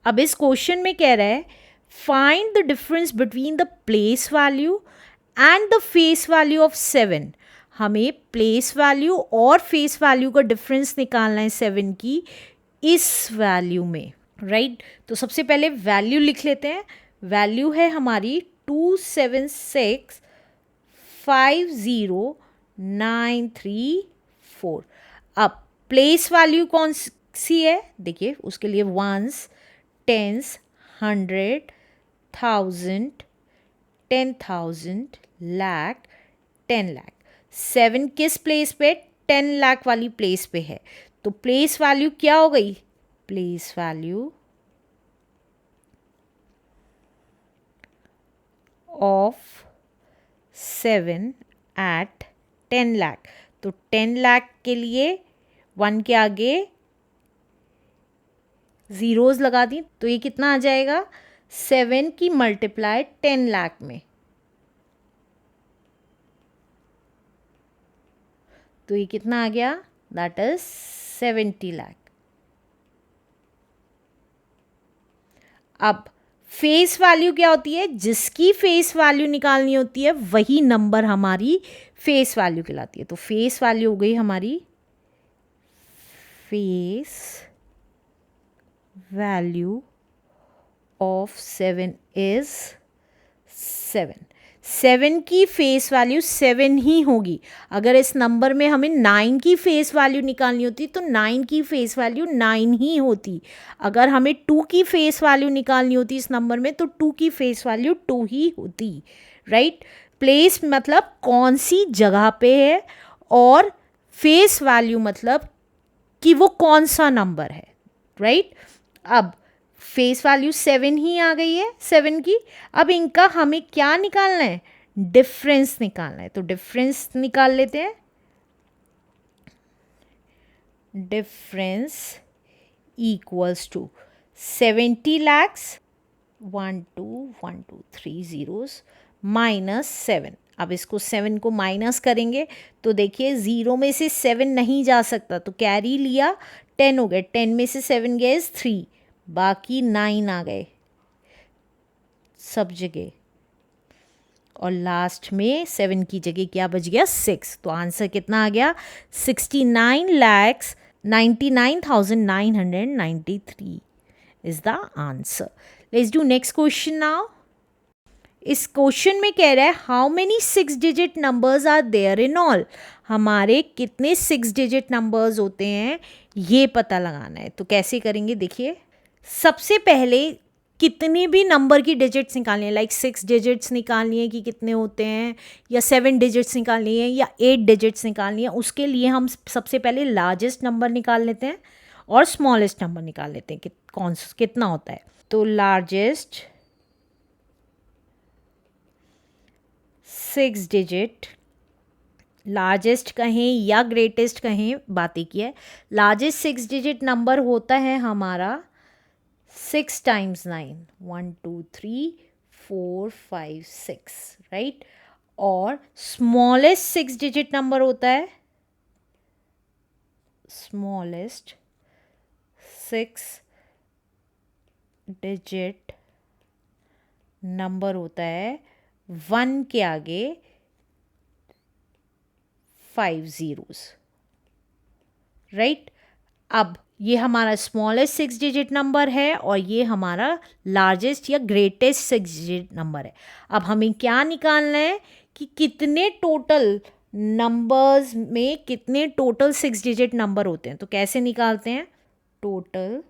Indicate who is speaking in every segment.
Speaker 1: अब इस क्वेश्चन में कह रहा है find the difference between the place value and the face value of 7। हमें प्लेस वैल्यू और फेस वैल्यू का डिफरेंस निकालना है 7 की इस वैल्यू में, राइट। तो सबसे पहले वैल्यू लिख लेते हैं। वैल्यू है हमारी 27650,934। अब प्लेस वैल्यू कौन सी है, देखिए उसके लिए वंस, टेंस, 100, 1000, 10,000, लाख, 10 लाख। 7 किस प्लेस पे, 10 लाख वाली प्लेस पे है। तो प्लेस वैल्यू क्या हो गई, place value of 7 at 10 lakh. तो 10 लाख के लिए 1 के आगे ज़ीरोज़ लगा दी, तो ये कितना आ जाएगा, 7 की मल्टीप्लाई 10 लाख में, तो ये कितना आ गया, दैट इज 70 लाख। अब फेस वैल्यू क्या होती है, जिसकी फेस वैल्यू निकालनी होती है वही नंबर हमारी फेस वैल्यू कहलाती है। तो फेस वैल्यू हो गई हमारी, फेस वैल्यू ऑफ 7 इज 7। 7 की फेस वैल्यू 7 ही होगी। अगर इस नंबर में हमें 9 की फेस वैल्यू निकालनी होती तो 9 की फेस वैल्यू 9 ही होती। अगर हमें 2 की फेस वैल्यू निकालनी होती इस नंबर में तो 2 की फेस वैल्यू 2 ही होती, राइट। प्लेस मतलब कौन सी जगह पे है, और फेस वैल्यू मतलब कि वो कौन सा नंबर है, राइट। अब फेस वैल्यू 7 ही आ गई है 7 की। अब इनका हमें क्या निकालना है, डिफरेंस निकालना है। तो डिफरेंस निकाल लेते हैं। Difference equals to 70 lakhs 1 2 1 2 3 zeros minus 7। अब इसको 7 को माइनस करेंगे तो देखिए 0 में से 7 नहीं जा सकता, तो कैरी लिया, 10 हो गए, 10 में से 7 गए 3, बाकी 9 आ गए सब जगह, और लास्ट में 7 की जगह क्या बच गया, 6। तो आंसर कितना आ गया, 69,99,993 is the answer. Let's do next question now. इस क्वेश्चन में कह रहा है how many 6 digit numbers are there in all. हमारे कितने 6 डिजिट नंबर्स होते हैं ये पता लगाना है। तो कैसे करेंगे, देखिए सबसे पहले कितने भी नंबर की डिजिट्स निकालनी है, लाइक 6 डिजिट्स निकालनी है कि कितने होते हैं, या 7 डिजिट्स निकालनी है, या 8 डिजिट्स निकालनी है। उसके लिए हम सबसे पहले लार्जेस्ट नंबर निकाल लेते हैं और स्मॉलेस्ट नंबर निकाल लेते हैं कि कौन कितना होता है। तो लार्जेस्ट 6 डिजिट, लार्जेस्ट कहें या ग्रेटेस्ट कहें, बात एक ही है। लार्जेस्ट 6 डिजिट नंबर होता है हमारा 6 टाइम्स 9, 1 2 3 4 5 6, राइट। और स्मॉलेस्ट 6 डिजिट नंबर होता है, स्मॉलेस्ट 6 डिजिट नंबर होता है 1 के आगे 5 zeros, राइट। अब ये हमारा स्मॉलेस्ट 6 डिजिट नंबर है और ये हमारा लार्जेस्ट या ग्रेटेस्ट 6 डिजिट नंबर है। अब हमें क्या निकालना है कि कितने टोटल नंबर्स में कितने टोटल 6 डिजिट नंबर होते हैं। तो कैसे निकालते हैं, टोटल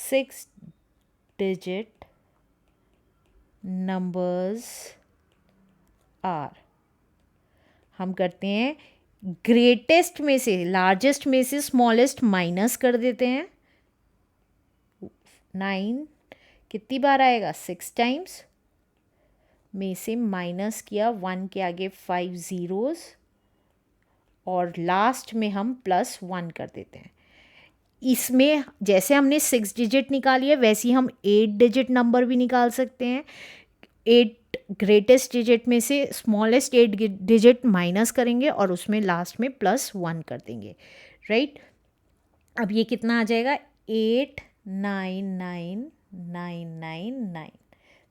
Speaker 1: 6 डिजिट नंबर्स आर, हम करते हैं ग्रेटेस्ट में से, लार्जेस्ट में से स्मॉलेस्ट माइनस कर देते हैं। 9 कितनी बार आएगा, 6 टाइम्स, में से माइनस किया 1 के आगे 5 zeros, और लास्ट में हम +1 कर देते हैं। इसमें जैसे हमने 6 डिजिट निकाली है वैसे ही हम 8 डिजिट नंबर भी निकाल सकते हैं। 8 ग्रेटेस्ट डिजिट में से स्मॉलेस्ट 8 डिजिट माइनस करेंगे और उसमें लास्ट में +1 कर देंगे, राइट। अब ये कितना आ जाएगा, 89999।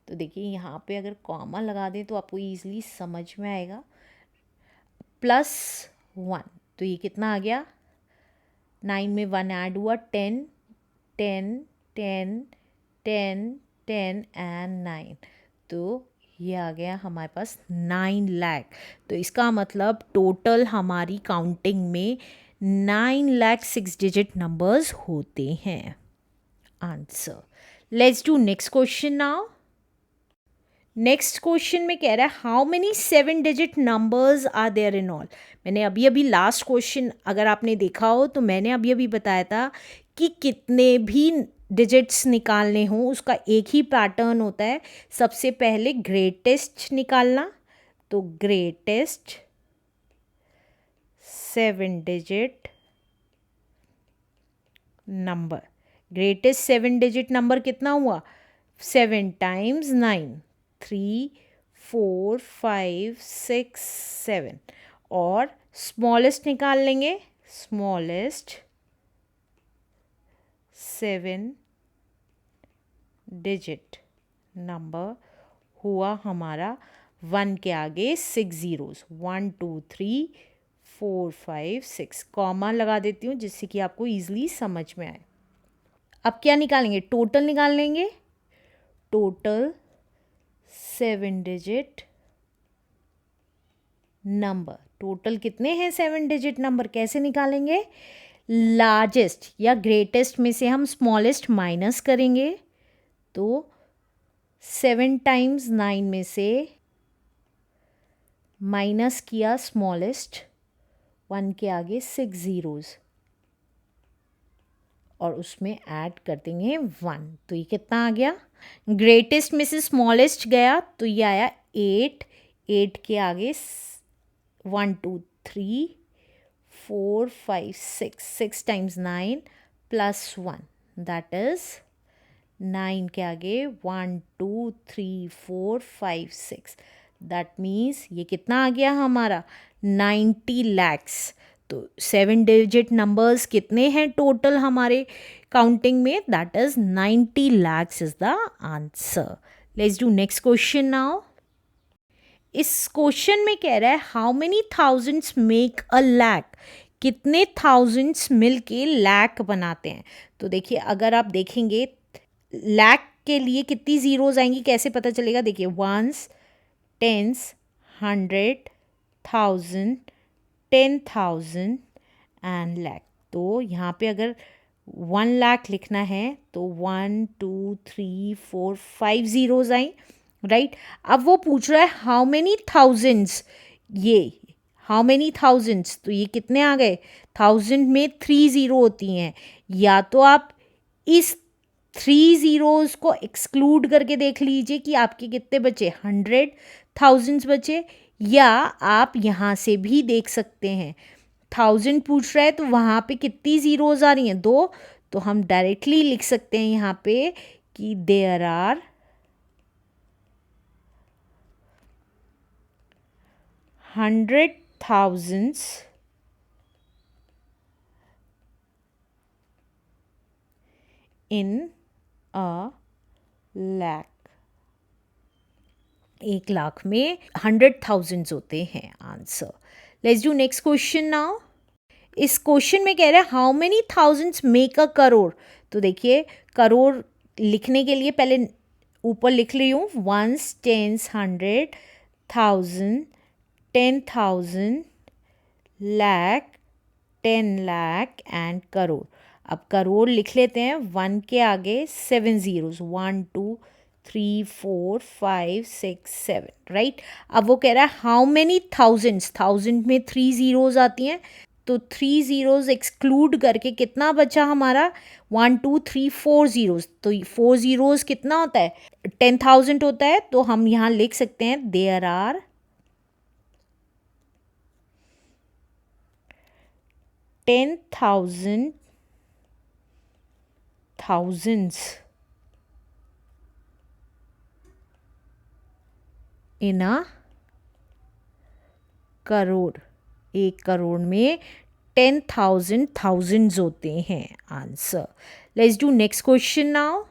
Speaker 1: तो देखिए यहाँ पे अगर कॉमा लगा दें तो आपको ईजिली समझ में आएगा। +1, तो ये कितना आ गया, 9 में 1 ऐड हुआ, 10 10 10 10 10 एंड 9, तो ये आ गया हमारे पास 9 लाख। तो इसका मतलब टोटल हमारी काउंटिंग में 9 लाख 6 डिजिट नंबर्स होते हैं। Answer. Let's do next question now. Next question में कह रहा है how many 7 digit numbers are there in all. मैंने अभी अभी लास्ट क्वेश्चन अगर आपने देखा हो तो मैंने अभी अभी बताया था कि कितने भी डिजिट्स निकालने हों उसका एक ही पैटर्न होता है। सबसे पहले ग्रेटेस्ट निकालना, तो greatest 7 digit number. Greatest 7 digit number कितना हुआ, 7 टाइम्स 9, 3 4 5 6 7। और स्मॉलेस्ट निकाल लेंगे, स्मॉलेस्ट 7 डिजिट नंबर हुआ हमारा 1 के आगे 6 ज़ीरोज़, 1 2 3 4 5 6। कॉमा लगा देती हूँ जिससे कि आपको ईजिली समझ में आए। अब क्या निकालेंगे, टोटल निकाल लेंगे। टोटल 7 डिजिट नंबर, टोटल कितने हैं 7 डिजिट नंबर, कैसे निकालेंगे, लार्जेस्ट या ग्रेटेस्ट में से हम स्मॉलेस्ट माइनस करेंगे। तो 7 टाइम्स 9 में से माइनस किया स्मॉलेस्ट, 1 के आगे 6 ज़ीरोज़ और उसमें ऐड कर देंगे 1। तो ये कितना आ गया, ग्रेटेस्ट में से स्मॉलेस्ट गया तो ये आया 8, 8 के आगे 1 2 3 4 5 6, 6 टाइम्स 9 प्लस 1 दैट इज 9 के आगे 1 2 3 4 5 6, दैट मीन्स ये कितना आ गया हमारा 90 लैक्स। तो 7 डिजिट नंबर्स कितने हैं टोटल हमारे काउंटिंग में, that is 90 lakhs is the answer. Let's do next question now. इस क्वेश्चन में कह रहा है how many thousands make a lakh, कितने थाउजेंड्स मिल के लैक बनाते हैं। तो देखिए अगर आप देखेंगे लैक के लिए कितनी ज़ीरोज़ आएंगी कैसे पता चलेगा, देखिए वंस, टेंस, 100, 1000, 10,000 एंड लैक। तो यहाँ पे अगर 1 लाख लिखना है तो 1 2 3 4 5 ज़ीरोज़ आई, राइट। अब वो पूछ रहा है हाउ मेनी थाउजेंड्स, ये हाउ मेनी थाउजेंड्स, तो ये कितने आ गए, 1000 में 3 ज़ीरो होती हैं। या तो आप इस 3 ज़ीरोज़ को एक्सक्लूड करके देख लीजिए कि आपके कितने बचे, 100 थाउजेंड्स बचे, या आप यहाँ से भी देख सकते हैं 1000 पूछ रहा है तो वहाँ पे कितनी ज़ीरोज़ आ रही हैं, 2। तो हम डायरेक्टली लिख सकते हैं यहाँ पे कि there are 100,000 in a lakh. 1 lakh में 100,000 होते हैं answer. Let's do next question now. इस क्वेश्चन में कह रहे हैं how many thousands make a crore. तो देखिए करोड़ लिखने के लिए पहले ऊपर लिख रही हूँ ones, tens, 100, 1000, 10,000, lakh, 10 lakh and crore. अब करोड़ लिख लेते हैं, 1 के आगे 7 ज़ीरोज़, 1 2 3 4 5 6 7, राइट। अब वो कह रहा है हाउ मेनी थाउजेंड्स, 1000 में 3 ज़ीरोज़ आती हैं तो 3 ज़ीरोज़ एक्सक्लूड करके कितना बचा हमारा, 1 2 3 4 ज़ीरोज़। तो 4 ज़ीरोज़ कितना होता है, 10,000 होता है। तो हम यहाँ लिख सकते हैं देयर आर 10,000 thousands इन अ करोड़। 1 करोड़ में 10,000 थाउजेंड्स होते हैं answer. Let's do next question now.